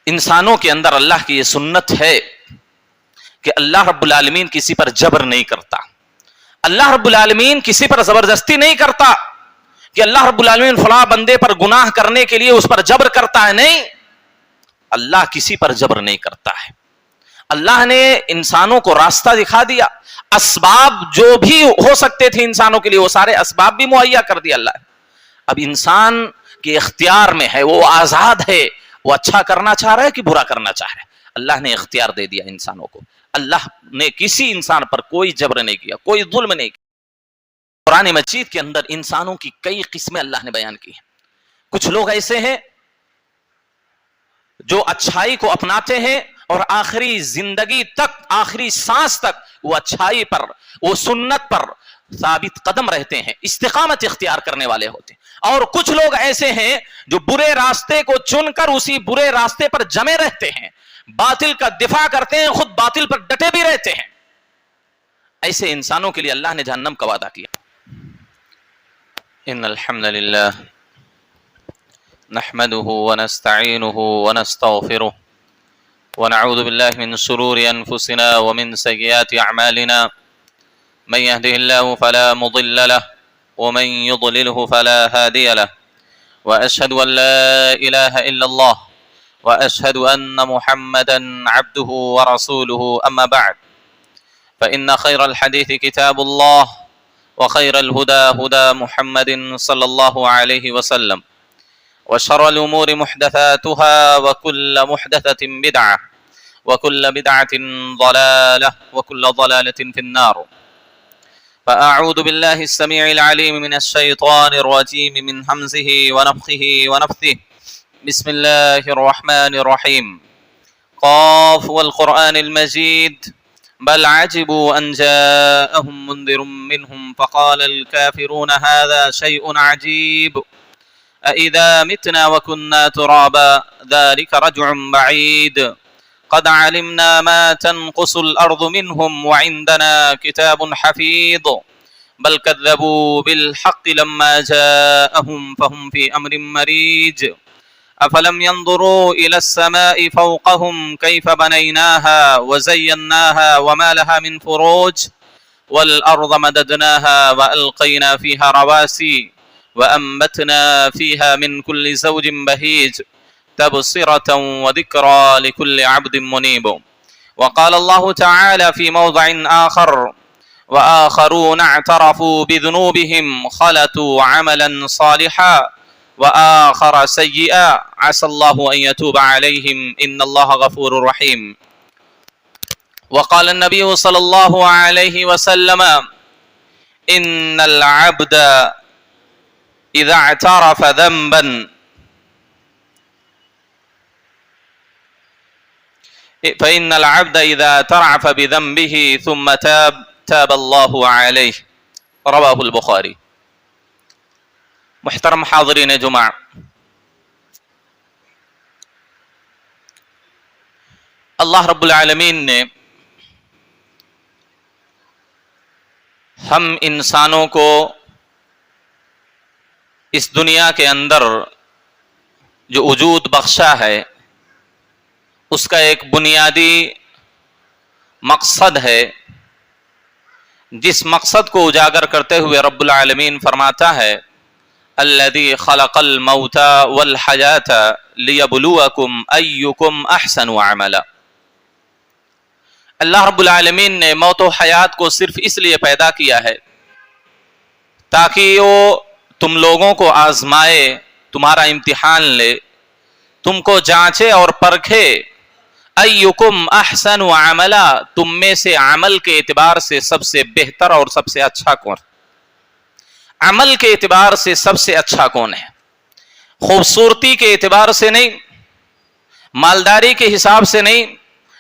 انسانوں کے اندر اللہ کی یہ سنت ہے کہ اللہ رب العالمین کسی پر جبر نہیں کرتا. اللہ رب العالمین کسی پر زبردستی نہیں کرتا کہ اللہ رب العالمین فلاں بندے پر گناہ کرنے کے لیے اس پر جبر کرتا ہے. نہیں، اللہ کسی پر جبر نہیں کرتا ہے. اللہ نے انسانوں کو راستہ دکھا دیا، اسباب جو بھی ہو سکتے تھے انسانوں کے لیے وہ سارے اسباب بھی مہیا کر دیا اللہ. اب انسان کے اختیار میں ہے، وہ آزاد ہے، وہ اچھا کرنا چاہ رہا ہے کہ برا کرنا چاہ رہا ہے. اللہ نے اختیار دے دیا انسانوں کو. اللہ نے کسی انسان پر کوئی جبر نہیں کیا، کوئی ظلم نہیں کیا. قرآن مجید کے اندر انسانوں کی کئی قسمیں اللہ نے بیان کی ہیں. کچھ لوگ ایسے ہیں جو اچھائی کو اپناتے ہیں اور آخری زندگی تک، آخری سانس تک وہ اچھائی پر، وہ سنت پر ثابت قدم رہتے ہیں، استقامت اختیار کرنے والے ہوتے ہیں. اور کچھ لوگ ایسے ہیں جو برے راستے کو چن کر اسی برے راستے پر جمے رہتے ہیں، باطل کا دفاع کرتے ہیں، خود باطل پر ڈٹے بھی رہتے ہیں. ایسے انسانوں کے لیے اللہ نے جہنم کا وعدہ کیا. ان الحمد للہ نحمده ونستعینه ونستغفره ونعوذ بالله من شرور انفسنا ومن سیئات اعمالنا من يهده الله فلا مضل له ومن يضلله فلا هادي له واشهد ان لا اله الا الله واشهد ان محمدا عبده ورسوله اما بعد فان خير الحديث كتاب الله وخير الهدى هدى محمد صلى الله عليه وسلم وشر الأمور محدثاتها وكل محدثة بدعة وكل بدعة ضلالة وكل ضلالة في النار. فأعوذ بالله السميع العليم من الشيطان الرجيم من همزه ونفخه ونفثه. بسم الله الرحمن الرحيم. قاف والقرآن المجيد بل عجبوا أن جاءهم منذر منهم فقال الكافرون هذا شيء عجيب أإذا متنا وكنا ترابا ذلك رجع بعيد قد علمنا ما تنقص الأرض منهم وعندنا كتاب حفيظ بل كذبوا بالحق لما جاءهم فهم في أمر مريج أفلم ينظروا إلى السماء فوقهم كيف بنيناها وزيناها وما لها من فروج والأرض مددناها وألقينا فيها رواسي وأنبتنا فيها من كل زوج بهيج تبصرة وذكرى لكل عبد منيب. وقال الله تعالى في موضع آخر وآخرون اعترفوا بذنوبهم خلطوا عملا صالحا وآخر سيئا عسى الله أن يتوب عليهم إن الله غفور رحيم. وقال النبي صلى الله عليه وسلم إن العبد إذا اعترف ذنبا فإن العبد إذا اعترف بذنبه ثم تاب الله عليه رواه البخاري. محترم حاضرین جمعہ، اللہ رب العالمین نے ہم انسانوں کو اس دنیا کے اندر جو وجود بخشا ہے اس کا ایک بنیادی مقصد ہے، جس مقصد کو اجاگر کرتے ہوئے رب العالمین فرماتا ہے الذی خلق الموت والحیاۃ لیبلوکم ایکم احسن عملا. اللہ رب العالمین نے موت و حیات کو صرف اس لیے پیدا کیا ہے تاکہ وہ تم لوگوں کو آزمائے، تمہارا امتحان لے، تم کو جانچے اور پرکھے. ایکم احسن عملا، تم میں سے عمل کے اعتبار سے سب سے بہتر اور سب سے اچھا کون؟ عمل کے اعتبار سے سب سے اچھا کون ہے؟ خوبصورتی کے اعتبار سے نہیں، مالداری کے حساب سے نہیں،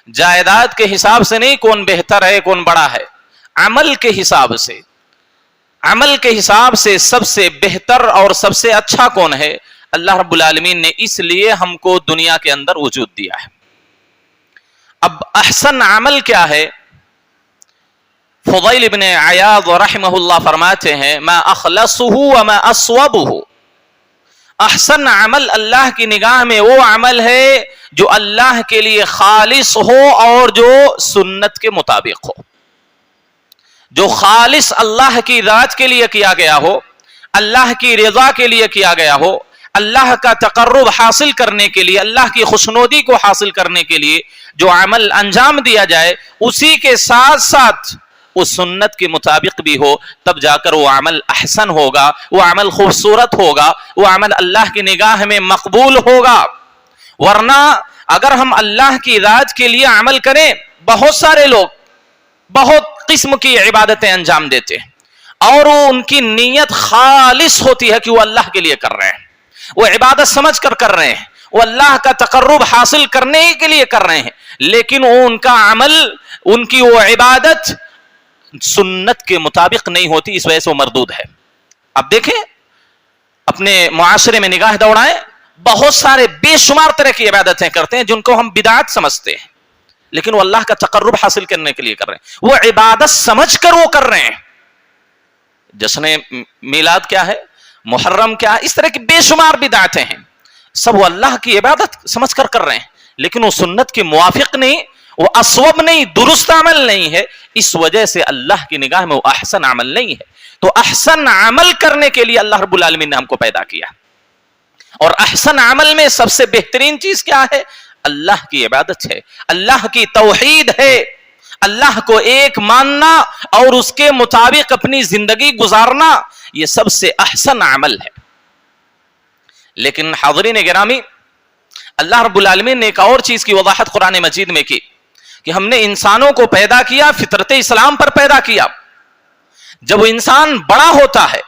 جائیداد کے حساب سے نہیں کون بہتر ہے کون بڑا ہے، عمل کے حساب سے. عمل کے حساب سے سب سے بہتر اور سب سے اچھا کون ہے؟ اللہ رب العالمین نے اس لیے ہم کو دنیا کے اندر وجود دیا ہے. اب احسن عمل کیا ہے؟ فضیل ابن عیاض رحمہ اللہ فرماتے ہیں ما اخلصہ وما اصوبہ، احسن عمل اللہ کی نگاہ میں وہ عمل ہے جو اللہ کے لیے خالص ہو اور جو سنت کے مطابق ہو. جو خالص اللہ کی ذات کے لیے کیا گیا ہو, اللہ کی رضا کے لیے کیا گیا ہو, اللہ کا تقرب حاصل کرنے کے لیے, اللہ کی خوشنودی کو حاصل کرنے کے لیے جو عمل انجام دیا جائے, اسی کے ساتھ ساتھ وہ سنت کے مطابق بھی ہو, تب جا کر وہ عمل احسن ہوگا, وہ عمل خوبصورت ہوگا, وہ عمل اللہ کی نگاہ میں مقبول ہوگا. ورنہ اگر ہم اللہ کی ذات کے لیے عمل کریں, بہت سارے لوگ بہت قسم کی عبادتیں انجام دیتے ہیں اور وہ ان کی نیت خالص ہوتی ہے کہ وہ اللہ کے لیے کر رہے ہیں, وہ عبادت سمجھ کر کر رہے ہیں, وہ اللہ کا تقرب حاصل کرنے کے لیے کر رہے ہیں, لیکن وہ ان کا عمل, ان کی وہ عبادت سنت کے مطابق نہیں ہوتی, اس وجہ سے وہ مردود ہے. اب دیکھیں اپنے معاشرے میں نگاہ دوڑائیں, بہت سارے بے شمار طرح کی عبادتیں کرتے ہیں جن کو ہم بدعت سمجھتے ہیں, لیکن وہ اللہ کا تقرب حاصل کرنے کے لیے کر رہے ہیں, وہ عبادت سمجھ کر وہ کر رہے ہیں. جشن میلاد کیا ہے, محرم کیا ہے, اس طرح کی بے شمار بدعتیں ہیں, سب وہ اللہ کی عبادت سمجھ کر کر رہے ہیں, لیکن وہ سنت کے موافق نہیں, وہ اصوب نہیں, درست عمل نہیں ہے. اس وجہ سے اللہ کی نگاہ میں وہ احسن عمل نہیں ہے. تو احسن عمل کرنے کے لیے اللہ رب العالمین نے ہم کو پیدا کیا, اور احسن عمل میں سب سے بہترین چیز کیا ہے؟ اللہ کی عبادت ہے, اللہ کی توحید ہے, اللہ کو ایک ماننا اور اس کے مطابق اپنی زندگی گزارنا, یہ سب سے احسن عمل ہے. لیکن حاضرین گرامی, اللہ رب العالمین نے ایک اور چیز کی وضاحت قرآن مجید میں کی کہ ہم نے انسانوں کو پیدا کیا, فطرت اسلام پر پیدا کیا. جب وہ انسان بڑا ہوتا ہے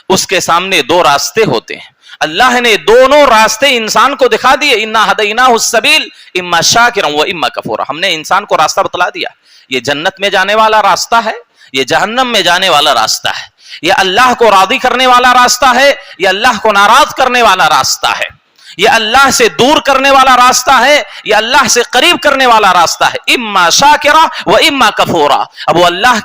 اس کے سامنے دو راستے ہوتے ہیں, اللہ نے دونوں راستے انسان کو دکھا دیے. انا ہدیناہ السبیل اما شاکرا و اما کفورا, ہم نے انسان کو راستہ بتلا دیا, یہ جنت میں جانے والا راستہ ہے, یہ جہنم میں جانے والا راستہ ہے, یہ اللہ کو راضی کرنے والا راستہ ہے, یہ اللہ کو ناراض کرنے والا راستہ ہے, یہ اللہ سے دور کرنے والا راستہ ہے, یہ اللہ سے قریب کرنے والا راستہ ہے. اما شاکرا و اما کفورا. اب وہ اللہ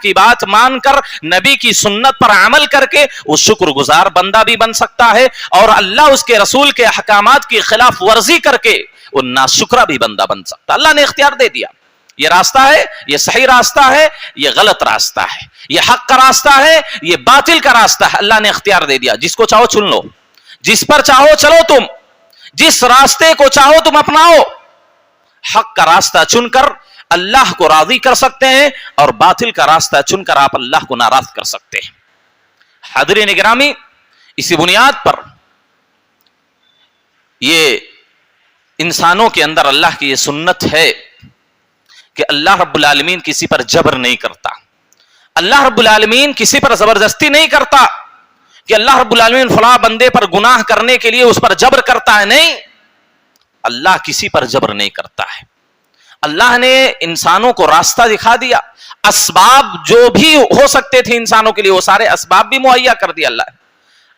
کی بات مان کر نبی کی سنت پر عمل کر کے وہ شکر گزار بندہ بھی بن سکتا ہے, اور اللہ اس کے رسول کے احکامات کی خلاف ورزی کر کے وہ ناشکرا بھی بندہ بن سکتا. اللہ نے اختیار دے دیا, یہ راستہ ہے, یہ صحیح راستہ ہے, یہ غلط راستہ ہے, یہ حق کا راستہ ہے, یہ باطل کا راستہ ہے. اللہ نے اختیار دے دیا, جس کو چاہو چن لو, جس پر چاہو چلو, تم جس راستے کو چاہو تم اپناؤ. حق کا راستہ چن کر اللہ کو راضی کر سکتے ہیں, اور باطل کا راستہ چن کر آپ اللہ کو ناراض کر سکتے ہیں. حاضرین گرامی, اسی بنیاد پر یہ انسانوں کے اندر اللہ کی یہ سنت ہے کہ اللہ رب العالمین کسی پر جبر نہیں کرتا, اللہ رب العالمین کسی پر زبردستی نہیں کرتا کہ اللہ رب العالمین فلاں بندے پر گناہ کرنے کے لیے اس پر جبر کرتا ہے. نہیں, اللہ کسی پر جبر نہیں کرتا ہے. اللہ نے انسانوں کو راستہ دکھا دیا, اسباب جو بھی ہو سکتے تھے انسانوں کے لیے وہ سارے اسباب بھی مہیا کر دیا اللہ نے.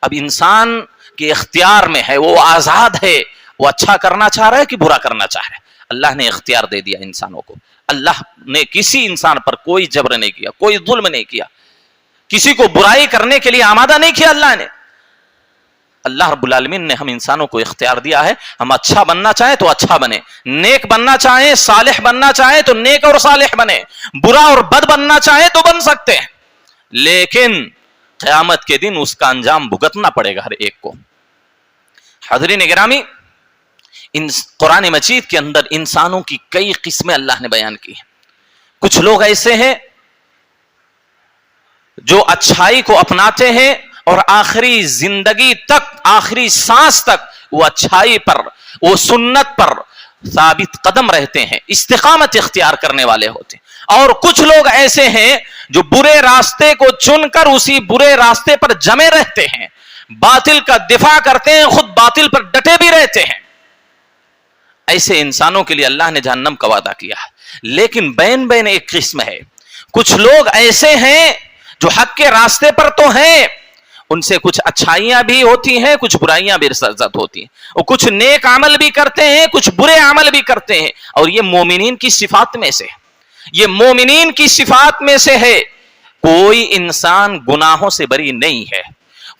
اب انسان کے اختیار میں ہے, وہ آزاد ہے, وہ اچھا کرنا چاہ رہا ہے کہ برا کرنا چاہ رہا ہے. اللہ نے اختیار دے دیا انسانوں کو. اللہ نے کسی انسان پر کوئی جبر نہیں کیا, کوئی ظلم نہیں کیا, کسی کو برائی کرنے کے لیے آمادہ نہیں کیا. اللہ نے, اللہ رب العالمین نے ہم انسانوں کو اختیار دیا ہے, ہم اچھا بننا چاہیں تو اچھا بنے, نیک بننا چاہیں, صالح بننا چاہیں تو نیک اور صالح بنے, برا اور بد بننا چاہیں تو بن سکتے ہیں, لیکن قیامت کے دن اس کا انجام بھگتنا پڑے گا ہر ایک کو. حاضرین گرامی, قرآن مجید کے اندر انسانوں کی کئی قسمیں اللہ نے بیان کی ہیں. کچھ لوگ ایسے ہیں جو اچھائی کو اپناتے ہیں اور آخری زندگی تک, آخری سانس تک وہ اچھائی پر, وہ سنت پر ثابت قدم رہتے ہیں, استقامت اختیار کرنے والے ہوتے ہیں. اور کچھ لوگ ایسے ہیں جو برے راستے کو چن کر اسی برے راستے پر جمے رہتے ہیں, باطل کا دفاع کرتے ہیں, خود باطل پر ڈٹے بھی رہتے ہیں. ایسے انسانوں کے لیے اللہ نے جہنم کا وعدہ کیا ہے. لیکن بین بین ایک قسم ہے, کچھ لوگ ایسے ہیں جو حق کے راستے پر تو ہیں, ان سے کچھ اچھائیاں بھی ہوتی ہیں, کچھ برائیاں بھی سرزد ہوتی ہیں, اور کچھ نیک عمل بھی کرتے ہیں, کچھ برے عمل بھی کرتے ہیں. اور یہ مومنین کی صفات میں سے, یہ مومنین کی صفات میں سے ہے. کوئی انسان گناہوں سے بری نہیں ہے,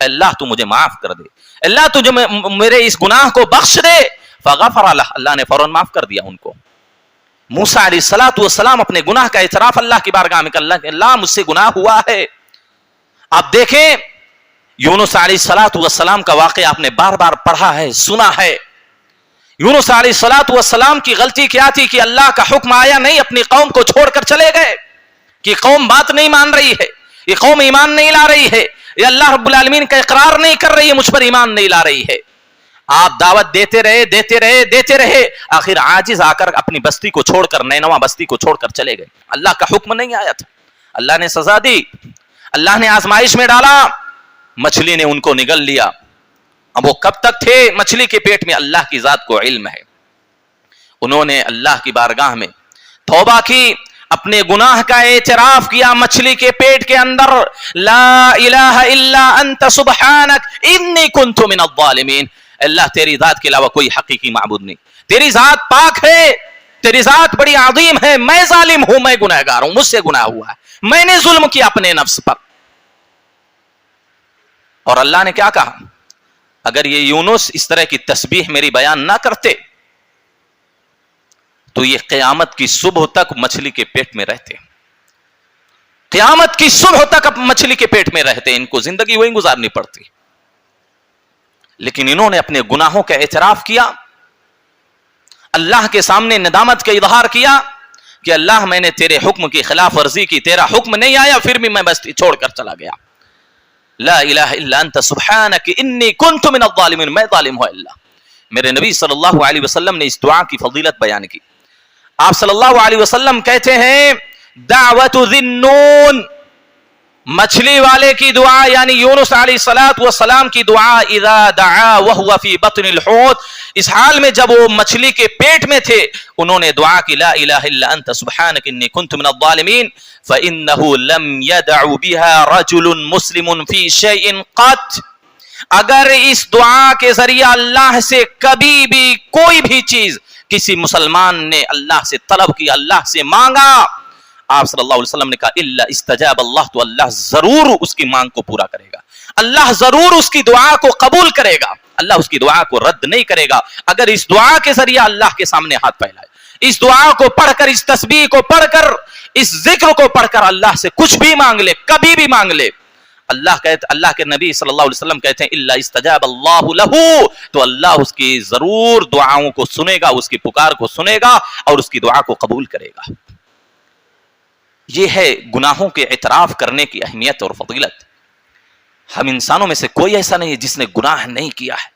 اللہ تو مجھے معاف کر دے, اللہ تجھے میرے اس گناہ کو بخش دے. فغفر لہ, اللہ نے فوراً معاف کر دیا ان کو. موسیٰ علیہ السلام اپنے گناہ کا اعتراف اللہ کی بارگاہ میں کہ اللہ مجھ سے گناہ ہوا ہے. آپ دیکھیں یونس علیہ السلام کا واقعہ آپ نے بار بار پڑھا ہے, سنا ہے. یونس علیہ السلام کی غلطی کیا تھی کہ اللہ کا حکم آیا نہیں, اپنی قوم کو چھوڑ کر چلے گئے کہ قوم بات نہیں مان رہی ہے, یہ قوم ایمان نہیں لا رہی ہے, یہ اللہ رب العالمین کا اقرار نہیں کر رہی ہے, مجھ پر ایمان نہیں لا رہی ہے. آپ دعوت دیتے رہے, آخر عاجز آ کر اپنی بستی کو چھوڑ کر, نینوا بستی کو چھوڑ کر چلے گئے. اللہ کا حکم نہیں آیا تھا, اللہ نے سزا دی, اللہ نے آزمائش میں ڈالا, مچھلی نے ان کو نگل لیا. اب وہ کب تک تھے مچھلی کے پیٹ میں, اللہ کی ذات کو علم ہے. انہوں نے اللہ کی بارگاہ میں توبہ کی, اپنے گناہ کا اعتراف کیا مچھلی کے پیٹ کے اندر, لا الہ الا انت سبحانک انی کنت من الظالمین. اللہ تیری ذات کے علاوہ کوئی حقیقی معبود نہیں, تیری ذات پاک ہے, تیری ذات بڑی عظیم ہے, میں ظالم ہوں, میں گنہگار ہوں, مجھ سے گناہ ہوا ہے, میں نے ظلم کیا اپنے نفس پر. اور اللہ نے کیا کہا, اگر یہ یونس اس طرح کی تسبیح میری بیان نہ کرتے تو یہ قیامت کی صبح تک مچھلی کے پیٹ میں رہتے, قیامت کی صبح تک مچھلی کے پیٹ میں رہتے, ان کو زندگی وہی گزارنی پڑتی. لیکن انہوں نے اپنے گناہوں کا اعتراف کیا, اللہ کے سامنے ندامت کا اظہار کیا کہ اللہ میں نے تیرے حکم کی خلاف ورزی کی, تیرا حکم نہیں آیا, پھر بھی میں بستی چھوڑ کر چلا گیا. لا الہ الا انت سبحانک انی کنت من الظالمین, میں ظالم ہوں اللہ. میرے نبی صلی اللہ علیہ وسلم نے اس دعا کی فضیلت بیان کی. آپ صلی اللہ علیہ وسلم کہتے ہیں دعوت ذی النون, مچھلی والے کی دعا یعنی یونس علیہ السلام کی دعا, اذا دعا وهو فی بطن الحوت, اس حال میں جب وہ مچھلی کے پیٹ میں تھے انہوں نے دعا کی لا الہ الا انت سبحانک انی کنت من الظالمین, فإنه لم يدع بها رجل مسلم في شيء قط. اگر اس دعا کے ذریعہ اللہ سے کبھی بھی کوئی بھی چیز کسی مسلمان نے اللہ سے طلب کی, اللہ سے مانگا, آپ صلی اللہ علیہ وسلم نے کہا الا استجاب اللہ, تو اللہ ضرور اس کی مانگ کو پورا کرے گا, اللہ ضرور اس کی دعا کو قبول کرے گا, اللہ اس کی دعا کو رد نہیں کرے گا. اگر اس دعا کے ذریعہ اللہ کے سامنے ہاتھ پھیلائے, اس دعا کو پڑھ کر, اس تسبیح کو پڑھ کر, اس ذکر کو پڑھ کر اللہ سے کچھ بھی مانگ لے, کبھی بھی مانگ لے, اللہ کے نبی صلی اللہ علیہ وسلم کہتے ہیں الا استجاب اللہ لہ, تو اللہ اس کی ضرور دعاؤں کو سنے گا, اس کی پکار کو سنے گا اور اس کی دعا کو قبول کرے گا. یہ ہے گناہوں کے اعتراف کرنے کی اہمیت اور فضیلت. ہم انسانوں میں سے کوئی ایسا نہیں ہے جس نے گناہ نہیں کیا ہے,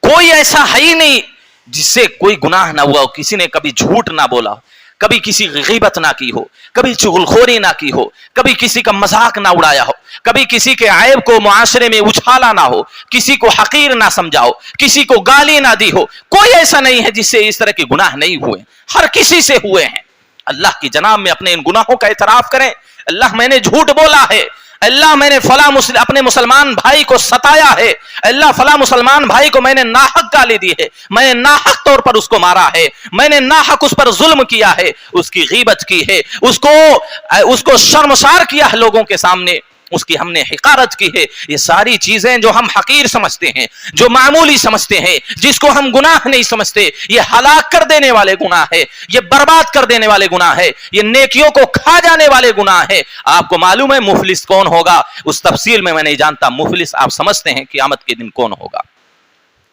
کوئی ایسا ہے ہی نہیں جس سے کوئی گناہ نہ ہوا ہو, کسی نے کبھی جھوٹ نہ بولا ہو, کبھی کسی غیبت نہ کی ہو, کبھی چغلخوری نہ کی ہو, کبھی کسی کا مذاق نہ اڑایا ہو, کبھی کسی کے عیب کو معاشرے میں اچھالا نہ ہو, کسی کو حقیر نہ سمجھا ہو, کسی کو گالی نہ دی ہو. کوئی ایسا نہیں ہے جس سے اس طرح کے گناہ نہیں ہوئے, ہر کسی سے ہوئے ہیں. اللہ کی جناب میں اپنے ان گناہوں کا اعتراف کریں, اللہ میں نے جھوٹ بولا ہے, اللہ میں نے فلاں اپنے مسلمان بھائی کو ستایا ہے, اللہ فلاں مسلمان بھائی کو میں نے ناحق گالی دی ہے, میں نے ناحق طور پر اس کو مارا ہے, میں نے ناحق اس پر ظلم کیا ہے, اس کی غیبت کی ہے, اس کو شرمسار کیا ہے لوگوں کے سامنے, اس کی ہم نے حقارت کی ہے. یہ ساری چیزیں جو ہم حقیر سمجھتے ہیں, جو معمولی سمجھتے ہیں, جس کو ہم گناہ نہیں سمجھتے, یہ ہلاک کر دینے والے گناہ ہے, یہ برباد کر دینے والے گناہ ہے, یہ نیکیوں کو کھا جانے والے گناہ ہے. آپ کو معلوم ہے مفلس کون ہوگا, اس تفصیل میں نہیں جانتا. مفلس آپ سمجھتے ہیں قیامت کے دن کون ہوگا.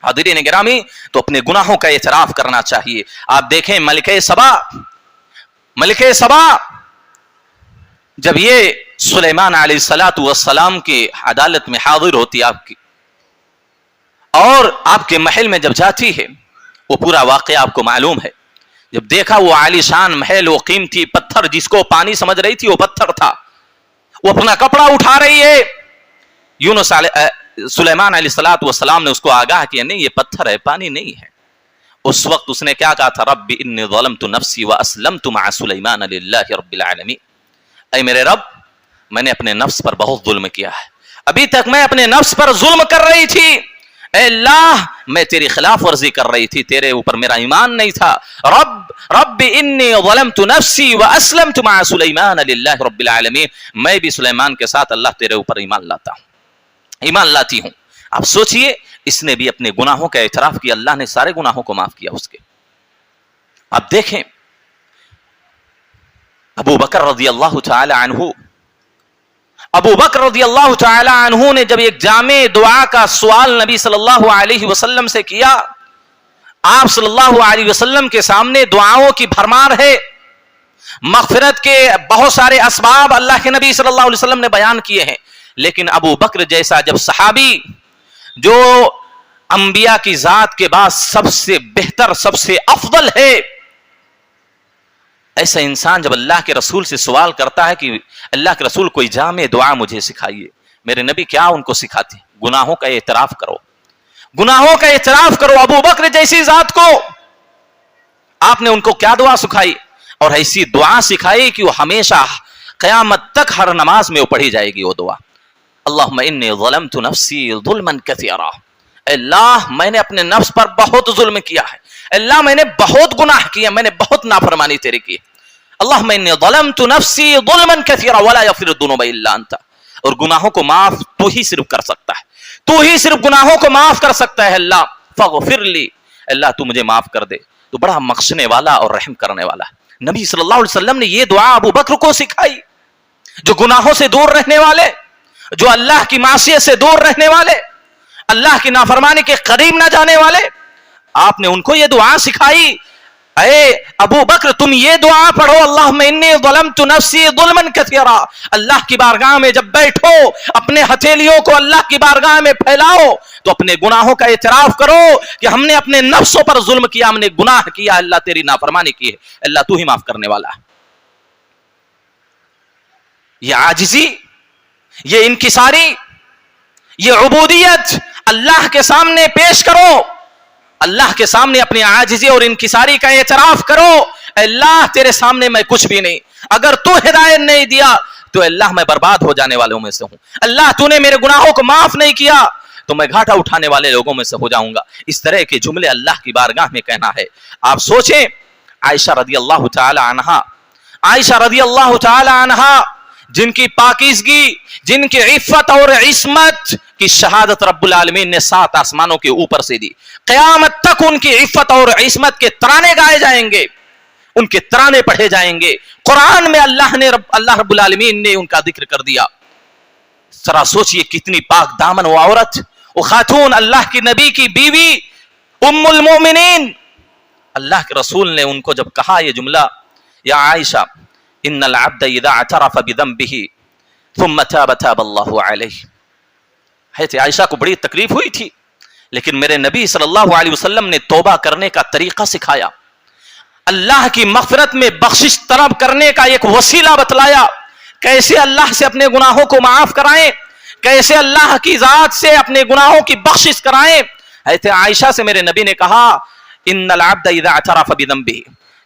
حاضرین گرامی, تو اپنے گناہوں کا اعتراف کرنا چاہیے. آپ دیکھیں ملکہ سبا جب یہ سلیمان علیہ السلام کی عدالت میں حاضر ہوتی آپ کی اور آپ کے محل میں جب جاتی ہے, وہ پورا واقعہ آپ کو معلوم ہے. جب دیکھا وہ عالی شان محل, وہ قیمتی پتھر جس کو پانی سمجھ رہی تھی وہ پتھر تھا, وہ اپنا کپڑا اٹھا رہی ہے. سلیمان علیہ السلام نے اس کو آگاہ کیا, نہیں یہ پتھر ہے, پانی نہیں ہے. اس وقت اس نے کیا کہا تھا, رب انی ظلمت نفسی واسلمت مع سلیمان للہ رب العالمین, اے میرے رب میں نے اپنے نفس پر بہت ظلم کیا ہے, ابھی تک میں اپنے نفس پر ظلم کر رہی تھی, اے اللہ میں تیری خلاف ورزی کر رہی تھی, تیرے اوپر میرا ایمان نہیں تھا. رب انی ظلمت نفسی واسلمت مع سلیمان للہ رب العالمین, میں بھی سلیمان کے ساتھ اللہ تیرے اوپر ایمان لاتا ہوں. ایمان لاتی ہوں. آپ سوچئے اس نے بھی اپنے گناہوں کا اعتراف کیا, اللہ نے سارے گناہوں کو معاف کیا اس کے. آپ دیکھیں ابو بکر رضی اللہ تعالی عنہ, ابو بکر رضی اللہ تعالی عنہ نے جب ایک جامع دعا کا سوال نبی صلی اللہ علیہ وسلم سے کیا, آپ صلی اللہ علیہ وسلم کے سامنے دعاؤں کی بھرمار ہے, مغفرت کے بہت سارے اسباب اللہ کے نبی صلی اللہ علیہ وسلم نے بیان کیے ہیں, لیکن ابو بکر جیسا جب صحابی جو انبیاء کی ذات کے بعد سب سے بہتر, سب سے افضل ہے, ایسا انسان جب اللہ کے رسول سے سوال کرتا ہے کہ اللہ کے رسول کوئی جامع دعا مجھے سکھائیے, میرے نبی کیا ان کو سکھاتے ہیں؟ گناہوں کا اعتراف کرو, گناہوں کا اعتراف کرو. ابو بکر جیسی ذات کو آپ نے ان کو کیا دعا سکھائی؟ اور ایسی دعا سکھائی کہ وہ ہمیشہ قیامت تک ہر نماز میں وہ پڑھی جائے گی وہ دعا. اللہم انی ظلمت نفسی ظلما کثیرا, اللہ میں نے اپنے نفس پر بہت ظلم کیا ہے, اللہ میں نے بہت گناہ کیا, میں نے بہت نافرمانی تیری کی. اللہم انی ظلمت نفسی ظلما کثیرا ولا یغفر الذنوب الا انت, اور گناہوں کو معاف تو ہی صرف کر سکتا ہے, تو ہی صرف گناہوں کو معاف کر سکتا ہے. اللہ فاغفر لی, اللہ تو مجھے معاف کر دے, تو بڑا بخشنے والا اور رحم کرنے والا ہے. نبی صلی اللہ علیہ وسلم نے یہ دعا ابو بکر کو سکھائی, جو گناہوں سے دور رہنے والے, جو اللہ کی معصیت سے دور رہنے والے, اللہ کی نافرمانی کے قریب نہ جانے والے, آپ نے ان کو یہ دعا سکھائی. اے ابو بکر تم یہ دعا پڑھو, اللہم انی ظلمت نفسی ظلما کثیرا. اللہ کی بارگاہ میں جب بیٹھو اپنے ہتھیلیوں کو اللہ کی بارگاہ میں پھیلاؤ تو اپنے گناہوں کا اعتراف کرو کہ ہم نے اپنے نفسوں پر ظلم کیا, ہم نے گناہ کیا, اللہ تیری نافرمانی کی ہے, اللہ تو ہی معاف کرنے والا ہے. یہ عاجزی, یہ انکساری, یہ عبودیت اللہ کے سامنے پیش کرو, اللہ کے سامنے اپنی عاجزی اور انکساری کا اعتراف کرو. اللہ تیرے سامنے میں کچھ بھی نہیں, اگر تو ہدایت نہیں دیا تو اللہ میں برباد ہو جانے والوں میں سے ہوں, اللہ تو نے میرے گناہوں کو معاف نہیں کیا تو میں گھاٹا اٹھانے والے لوگوں میں سے ہو جاؤں گا. اس طرح کے جملے اللہ کی بارگاہ میں کہنا ہے. آپ سوچیں عائشہ رضی اللہ تعالی عنہا, عائشہ رضی اللہ تعالی عنہا جن کی پاکیزگی, جن کی عفت اور عصمت کی شہادت رب العالمین نے 7 آسمانوں کے اوپر سے دی, قیامت تک ان کی عفت اور عصمت کے ترانے گائے جائیں گے, ان کے ترانے پڑھے جائیں گے. قرآن میں اللہ رب العالمین نے ان کا ذکر کر دیا. ذرا سوچئے کتنی پاک دامن وہ عورت, وہ خاتون, اللہ کی نبی کی بیوی, ام المؤمنین. اللہ کے رسول نے ان کو جب کہا یہ جملہ, یا عائشہ ان العبد اذا اعترف بذنبه ثم تاب تاب اللہ علیہ. حضرت عائشہ کو بڑی تکلیف ہوئی تھی, لیکن میرے نبی صلی اللہ علیہ وسلم نے توبہ کرنے کا طریقہ سکھایا, اللہ کی مغفرت میں بخشش طلب کرنے کا ایک وسیلہ بتلایا, کیسے اللہ سے اپنے گناہوں کو معاف کرائیں, کیسے اللہ کی ذات سے اپنے گناہوں کی بخشش کرائیں. حضرت عائشہ سے میرے نبی نے کہا ان العبد اذا اعترف بذنبه,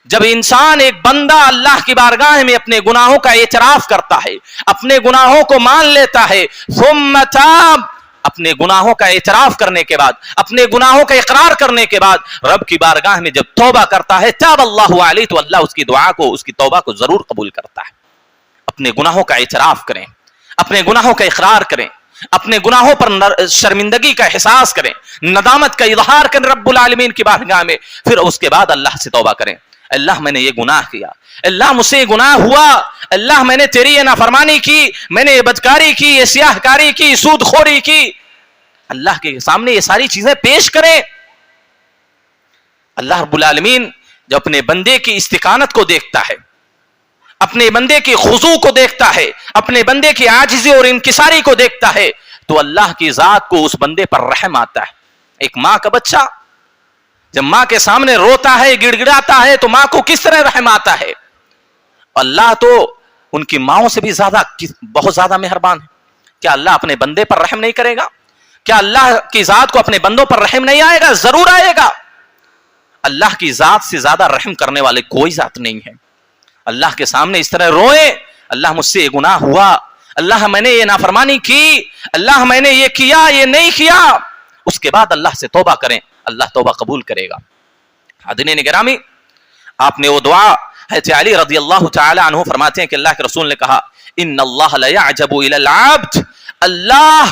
جب انسان, ایک بندہ اللہ کی بارگاہ میں اپنے گناہوں کا اعتراف کرتا ہے, اپنے گناہوں کو مان لیتا ہے, ثم تاب, اپنے گناہوں کا اعتراف کرنے کے بعد, اپنے گناہوں کا اقرار کرنے کے بعد رب کی بارگاہ میں جب توبہ کرتا ہے, تاب اللہ علیہ, تو اللہ اس کی دعا کو, اس کی توبہ کو ضرور قبول کرتا ہے. اپنے گناہوں کا اعتراف کریں, اپنے گناہوں کا اقرار کریں, اپنے گناہوں پر شرمندگی کا احساس کریں, ندامت کا اظہار کریں رب العالمین کی بارگاہ میں, پھر اس کے بعد اللہ سے توبہ کریں. اللہ میں نے یہ گناہ کیا, اللہ مجھ سے یہ گناہ ہوا, اللہ میں نے تیری یہ نافرمانی کی, میں نے یہ بدکاری کی, یہ سیاہ کاری کی, سود خوری کی. اللہ کے سامنے یہ ساری چیزیں پیش کریں. اللہ رب العالمین جب اپنے بندے کی استقامت کو دیکھتا ہے, اپنے بندے کی خضوع کو دیکھتا ہے, اپنے بندے کی عاجزی اور انکساری کو دیکھتا ہے, تو اللہ کی ذات کو اس بندے پر رحم آتا ہے. ایک ماں کا بچہ جب ماں کے سامنے روتا ہے, گڑ گڑاتا ہے, تو ماں کو کس طرح رحم آتا ہے. اللہ تو ان کی ماؤں سے بھی زیادہ, بہت زیادہ مہربان ہے. کیا اللہ اپنے بندے پر رحم نہیں کرے گا؟ کیا اللہ کی ذات کو اپنے بندوں پر رحم نہیں آئے گا؟ ضرور آئے گا. اللہ کی ذات سے زیادہ رحم کرنے والے کوئی ذات نہیں ہے. اللہ کے سامنے اس طرح روئے, اللہ مجھ سے یہ گناہ ہوا, اللہ میں نے یہ نافرمانی کی, اللہ میں نے یہ کیا, یہ نہیں کیا. اس کے بعد اللہ سے توبہ کریں, اللہ توبہ قبول کرے گا. حاضرین گرامی, آپ نے وہ دعا, حضرت علی رضی اللہ تعالی عنہ فرماتے ہیں کہ اللہ کے رسول نے کہا ان اللہ لا يعجب الى العبد, اللہ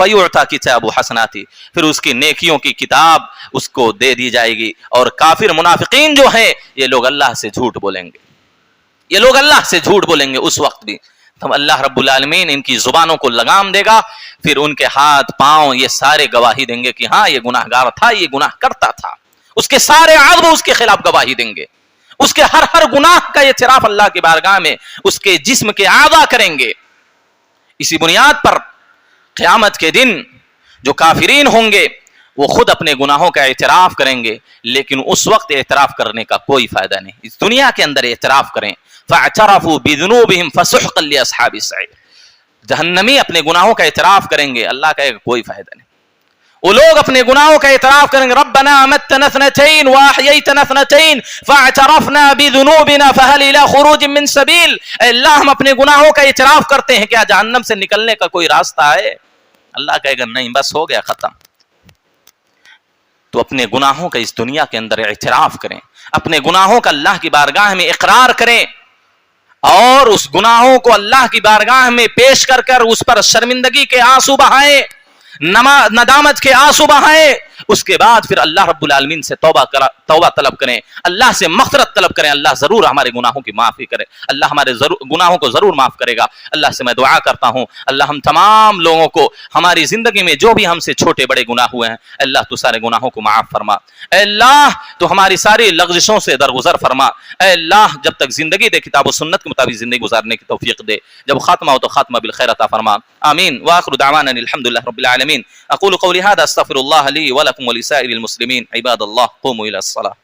فیعطا کتاب حسناتی، پھر اس کی نیکیوں کی کتاب اس کو دے دی جائے گی. اور کافر منافقین جو ہیں یہ لوگ اللہ سے جھوٹ بولیں گے، یہ لوگ اللہ سے جھوٹ بولیں گے اس وقت بھی. تو اللہ رب العالمین ان کی زبانوں کو لگام دے گا، پھر ان کے ہاتھ پاؤں یہ سارے گواہی دیں گے کہ ہاں یہ گناہ گار تھا، یہ گناہ کرتا تھا. اس کے سارے عضو اس کے خلاف گواہی دیں گے، اس کے ہر گناہ کا اعتراف اللہ کی بارگاہ میں اس کے جسم کے اعضاء کریں گے. اسی بنیاد پر قیامت کے دن جو کافرین ہوں گے وہ خود اپنے گناہوں کا اعتراف کریں گے، لیکن اس وقت اعتراف کرنے کا کوئی فائدہ نہیں. اس دنیا کے اندر اعتراف کریں. فاعترفوا بذنوبهم فسحقا لاصحاب السعیر، جہنمی اپنے گناہوں کا اعتراف کریں گے، اللہ کہے گا کوئی فائدہ نہیں. وہ لوگ اپنے گناہوں کا اعتراف کریں گے، ربنا امتنا اثنتین واحییتنا اثنتین فاعترفنا بذنوبنا فهل الى خروج من سبیل. اے اللہ ہم اپنے گناہوں کا اعتراف کرتے ہیں، کیا جہنم سے نکلنے کا کوئی راستہ ہے؟ اللہ کہے گا نہیں، بس ہو گیا، ختم. تو اپنے گناہوں کا اس دنیا کے اندر اعتراف کریں، اپنے گناہوں کا اللہ کی بارگاہ میں اقرار کریں، اور اس گناہوں کو اللہ کی بارگاہ میں پیش کر کر اس پر شرمندگی کے آنسو بہائیں، ندامت کے آنسو بہائیں. اس کے بعد پھر اللہ رب العالمین سے توبہ طلب کریں، اللہ سے مغفرت طلب کریں. اللہ ضرور ہمارے گناہوں کی معافی کرے، اللہ ہمارے گناہوں کو ضرور معاف کرے گا. اللہ سے میں دعا کرتا ہوں اللہ ہم تمام لوگوں کو ہماری زندگی میں جو بھی ہم سے چھوٹے بڑے گناہ ہوئے ہیں اللہ تو سارے گناہوں کو معاف فرما. اے اللہ تو ہماری ساری لغزشوں سے درگزر فرما. اے اللہ جب تک زندگی دے کتاب و سنت کے مطابق زندگی گزارنے کی توفیق دے، جب خاتمہ ہو تو خاتمہ بالخیر عطا فرما. آمین. وآخر دعوانا الحمدللہ رب العالمین. اقول قولی هذا استغفر الله لي ولكم ولسائر المسلمين. عباد الله قوموا الى الصلاة.